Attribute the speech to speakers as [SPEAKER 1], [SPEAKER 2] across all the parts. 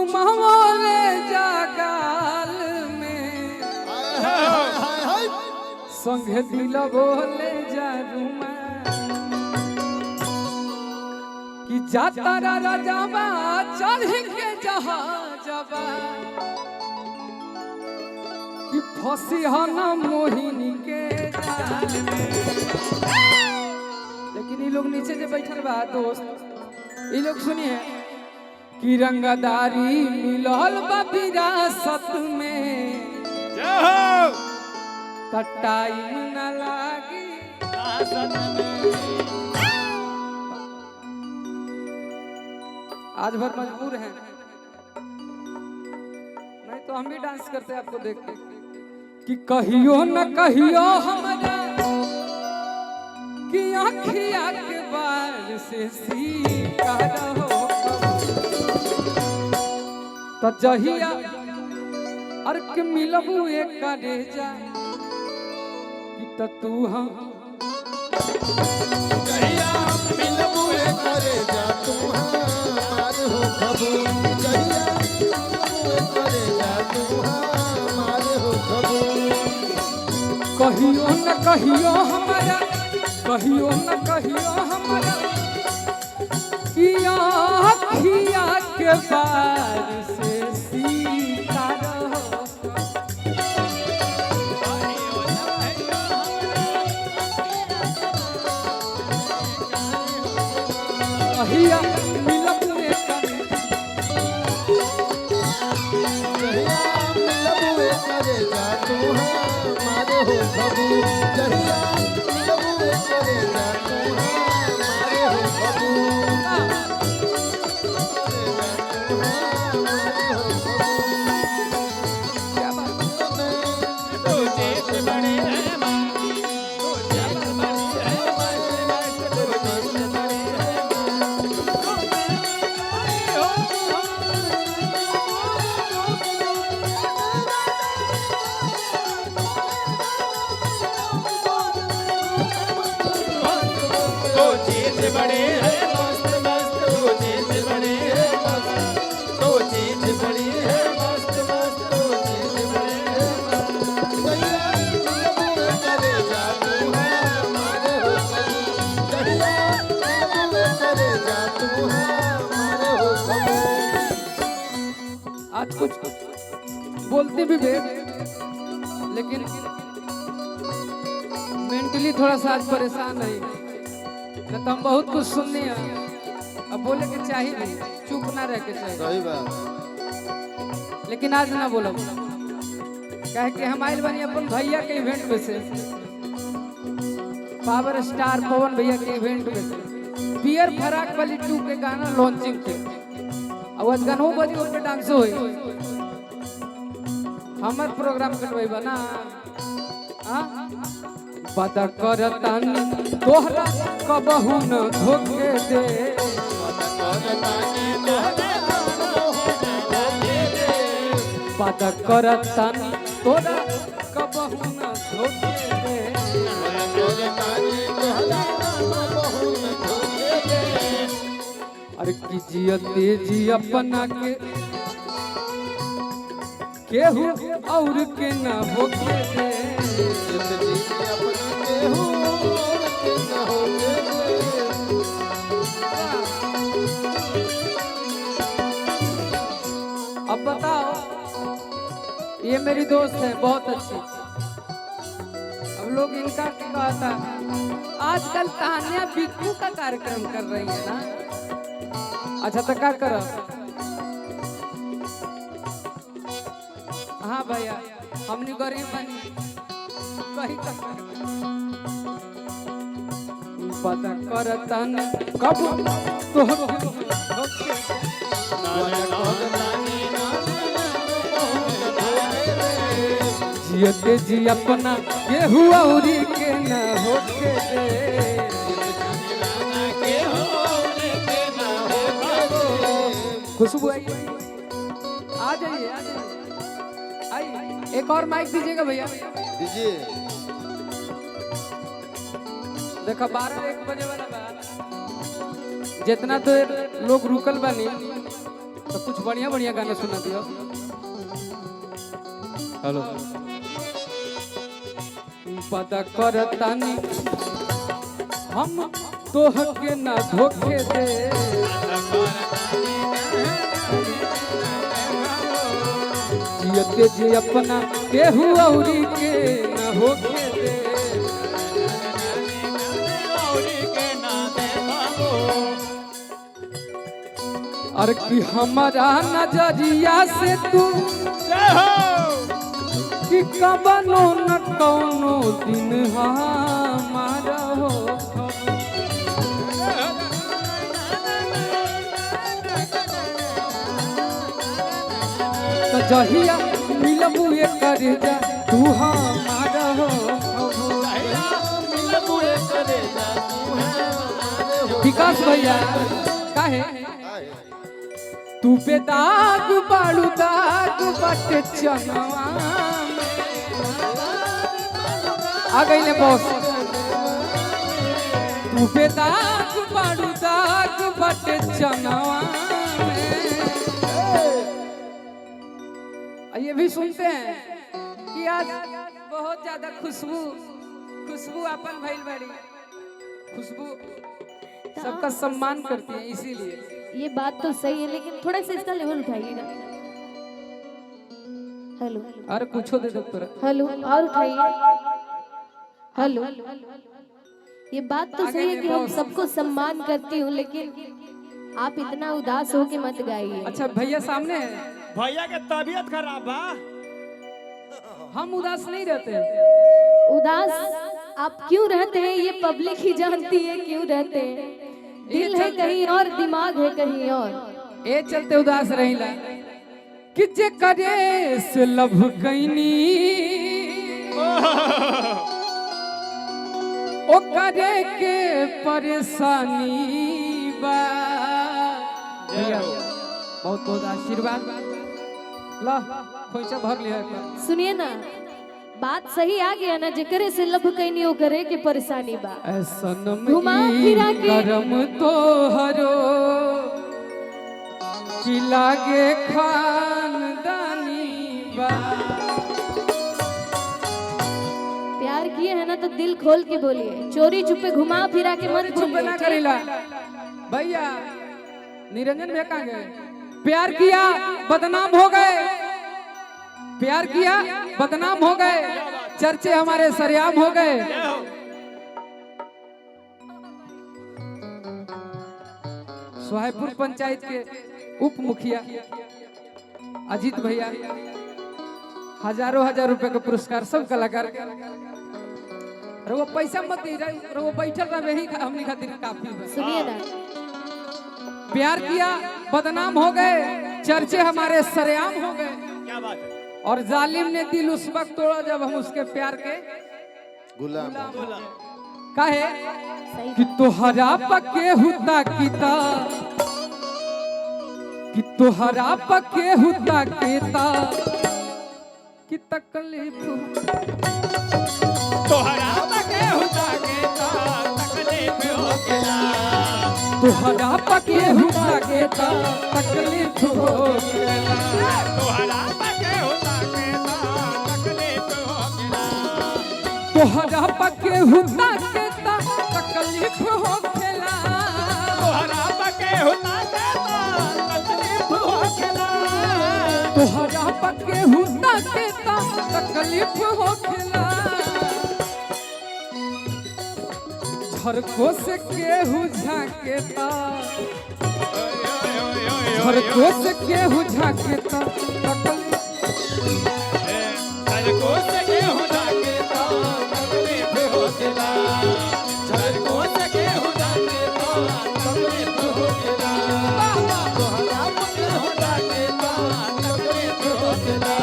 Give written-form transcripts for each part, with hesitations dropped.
[SPEAKER 1] चुमावले जागाल में संगे दिल बोले जा कि जाता राजाबा चढ़ के जहाजबा कि फंसी हन मोहिनी के जाल में। लेकिन ये लोग नीचे जो बैठल बा दोस्त, ये लोग सुनिए कि रंगदारी मिलल बा विरासत में टाइम न लागी आज भर मजबूर हैं, नहीं तो हम भी डांस करते आपको देख के कि कहियो न कहियो हमरा कि आँखिया के बार से सीखा रहो तो जहिया अर्क मिलबू एक रेजा कि तो तू हम
[SPEAKER 2] जहिया मिलबू एक रेजा तू हमार हो खबू जहिया मिलबू एक रेजा तू हमार हो खबू।
[SPEAKER 1] कहियो न कहियो हमारा कहियो न कहियो हमारा कि आँखिया के बार से सीखा रहो कहिया मिलबू एक
[SPEAKER 2] जहिया मिलबू एक रेजा तू हमार हो खबू जहिया मिलबू एक रेजा तू हमार हो खबू।
[SPEAKER 1] क्या बात
[SPEAKER 2] बड़े हैं मस्त मस्त दो चीज बड़े हैं मस्त दो चीज बड़ी है मस्त मस्त दो चीज बड़े हैं मस्त। जहिया मिलबू एक रेजा तू हमार हो खबू जहिया मिलबू एक रेजा तू हमार हो खबू।
[SPEAKER 1] आज कुछ बोलते भी भेद लेकिन मेंटली थोड़ा सा आज परेशान है न तो हम बहुत कुछ सुननी है अब बोले के चाहिए नहीं चुप ना रह के चाहिए
[SPEAKER 2] सही बात
[SPEAKER 1] लेकिन आज ना बोलो कहे कि हम आइल बनी अपन भैया के इवेंट में से पावर स्टार पवन भैया के इवेंट में से पियर फराक वाली 2 के गाना लॉन्चिंग थे और आज गानों बजी उस पे डांस होई हमार प्रोग्राम करवाई बना हां पता करतानी तोहरा कबहू न धोखे दे पता करतानी तोहरा कबहू न धोखे दे अरे की जियते जी अपना के केहू और के न होके दे अब बताओ ये मेरी दोस्त है बहुत अच्छी अब लोग इनका क्या कहता आजकल तान्या बिक्कू का कार्यक्रम कर रही है ना अच्छा तो क्या करो हाँ भैया हमने गरीब बनी कहीं पता करतन कब तो जियते जी अपना केहू औरी के न होके दे खुशबू आई आ जाइए आई एक और माइक दीजिएगा भैया
[SPEAKER 2] दीजिए
[SPEAKER 1] देखा 12-1 बजे वाला बा जितना तो लोग रुकल बनी तो कुछ बढ़िया बढ़िया गाना सुना दियो। हेलो पता करतानी हम तोह के ना धोखे दे, जियते जी अपना केहू औरी के ना होके दे। और कि हमारा नजरिया से तू कि कबनो न कौनो दिन हमारा हो। तो जहिया मिलबू ये कर जा तू हमारा हो। विकास भैया काहे तू बेदाग बाड़ू दाग बटे चनवा आ गई ने बॉस। तू बेदाग बाड़ू दाग बटे चनवा। ये भी सुनते हैं कि आज बहुत ज्यादा खुशबू अपन भइल बड़ी। खुशबू सबका सम्मान करती है, इसीलिए
[SPEAKER 3] ये बात तो सही है, लेकिन थोड़ा सा इसका लेवल उठाइएगा। हेलो
[SPEAKER 1] अरे कुछ दे दो तोरा।
[SPEAKER 3] हेलो और उठाइए। हेलो ये बात तो सही है कि हम सबको सम्मान करती हूँ, लेकिन आप इतना उदास हो के मत गाइए।
[SPEAKER 1] अच्छा भैया सामने है।
[SPEAKER 2] भैया के तबीयत खराब बा।
[SPEAKER 1] हम उदास नहीं रहते।
[SPEAKER 3] उदास आप क्यों रहते हैं ये पब्लिक ही जानती है क्यों रहते हैं। दिल है कहीं और, दिमाग है कहीं और।
[SPEAKER 1] ए चलते उदास रहिला कि जे करे से लभ कैनी ओ करे के परेशानी बा। भैया बहुत बहुत आशीर्वाद ला खोइचा भर लिया।
[SPEAKER 3] सुनिए ना, बात सही आ गया ना, जेकरे से लब कैनी ओ करे के परेशानी बा।
[SPEAKER 1] ऐसन
[SPEAKER 3] घुमा फिरा के
[SPEAKER 1] करम तो हरो कि लागे खानदानी बा।
[SPEAKER 3] प्यार किए है ना तो दिल खोल के बोलिए, चोरी छुपे घुमा फिरा के मत
[SPEAKER 1] चुप ना
[SPEAKER 3] बोलिए।
[SPEAKER 1] करेला भैया। निरंजन भैया कहाँ गए? प्यार किया बदनाम हो गए, प्यार किया बदनाम हो गए, चर्चे हमारे सरेआम हो गए। सोहायपुर पंचायत के उप मुखिया अजीत भैया हजारों हजार रुपए का पुरस्कार सब कलाकार के। अरे वो पैसा मत दे रहे, अरे वो बैठल रहे ही हमनी खातिर काफी है।
[SPEAKER 3] सुनिए ना,
[SPEAKER 1] प्यार किया बदनाम हो गए, चर्चे हमारे सरेआम हो गए।
[SPEAKER 2] क्या बात है?
[SPEAKER 1] और जालिम ने दिल उस वक्त तोड़ा जब हम उसके प्यार के
[SPEAKER 4] गुलाम
[SPEAKER 1] काहे
[SPEAKER 3] सही
[SPEAKER 1] कि तोहरा पके हुता किता, कि तोहरा पके हुता केता कि तकलीफ
[SPEAKER 2] तोहरा पके हुता के तकलीफ हो गेला।
[SPEAKER 1] तोहरा पके हुता केता तकलीफ हो गेला।
[SPEAKER 2] तोहरा पके हुता के तकलीफ हो गेला।
[SPEAKER 1] तोहरा पके हुता केता तकलीफ हो गेला।
[SPEAKER 2] तोहरा पके हुता के तकलीफ हो गेला।
[SPEAKER 1] तोहरा पके हुता केता तकलीफ हो गेला। झरको से केहू झाकेता, झरको से केहू झाकेता तकलीफ
[SPEAKER 2] झलको से गेहूं जाके तकलीफ हो गेला। झलको से गेहूं जाके तकलीफ हो गेला। तोहरा पके हुता के तकलीफ हो गेला।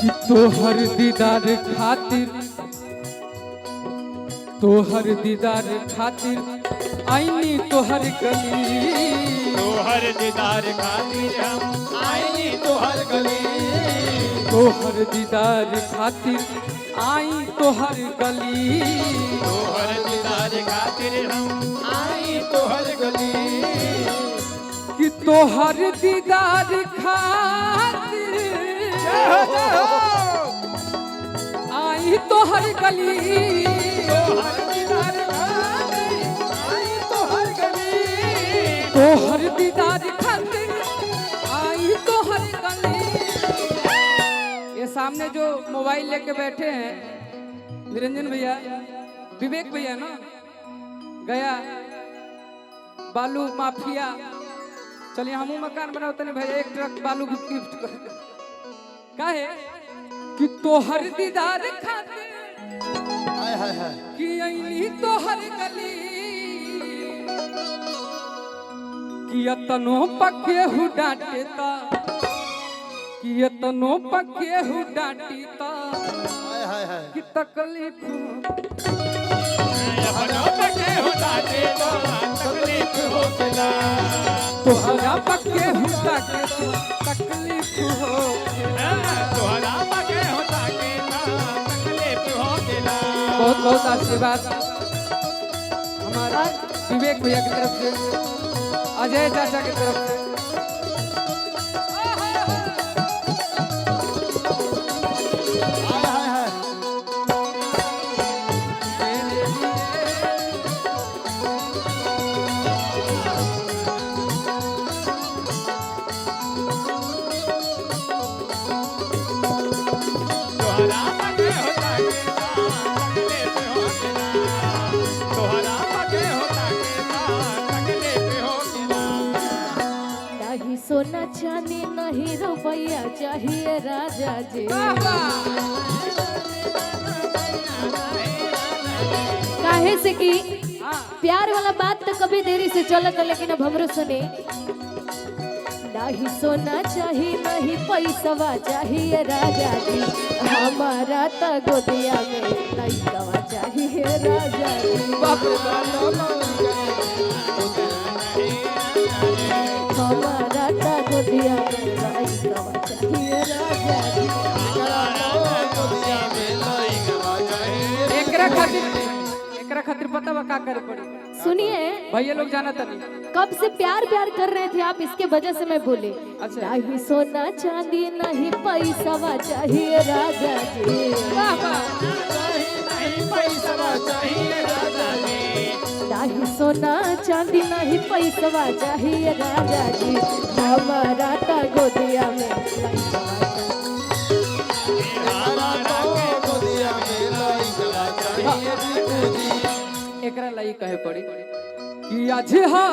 [SPEAKER 1] कि तोहर दीदार खातिर, तोहर दीदार खातिर आईनी तोहर गली।
[SPEAKER 2] तोहर दीदार खातिर हम आईनी तोहर गली।
[SPEAKER 1] तोहर दीदार खातिर आई तोहर गली।
[SPEAKER 2] तोहर दीदार खातिर हम आई तोहर गली।
[SPEAKER 1] कि तोहर दीदार खातिर आई तोहर गली तोहर दीदार खातिर आई तोहर गली। ये सामने जो मोबाइल लेके बैठे हैं निरंजन भैया, विवेक भैया ना, गया बालू माफिया, चलिए हमू मकान बनाओ तने भैया, एक ट्रक बालू की गिफ्ट कर काहे कि तोहर दीदार खातिर
[SPEAKER 2] हाय हाय हाय
[SPEAKER 1] कि ऐनी तोहर गली कि यतनो पके हु डांटे ता कि यतनो पके हु डांटी ता
[SPEAKER 2] हाय हाय हाय
[SPEAKER 1] कि तकलीफ तोहरा पके हु डांटे तकलीफ हो बहुत बहुत आशीर्वाद हमारा विवेक भैया की तरफ से, अजय चाचा की तरफ से।
[SPEAKER 2] हाय हाय हाय
[SPEAKER 3] नहीं सोना चांदी नहीं रुपया चाहिए राजा जी। काहे से कि प्यार वाला बात तो कभी देरी से चलत है, लेकिन अब हमरो सुने। नहीं सोना चाहिए नहीं पैसा चाहिए राजा जी, हमारा तो गोदिया में लइकवा चाहिए राजा जी। हमारा तो गोदिया में लइकवा चाहिए राजा जी।
[SPEAKER 1] एकरा खातिर पता बा का करे पड़ी?
[SPEAKER 3] सुनिए,
[SPEAKER 1] भैया लोग जाना था नहीं,
[SPEAKER 3] कब से प्यार प्यार कर रहे थे आप, इसके वजह से मैं बोले।
[SPEAKER 1] अच्छा।
[SPEAKER 3] नहीं सोना चांदी नहीं पैसा चाहिए राजा जी, नहीं सोना चांदी नहीं पैसा चाहिए राजा जी, हमारा तो गोदिया में लइकवा
[SPEAKER 1] एकरा लाई कहे पड़ी कि आज हा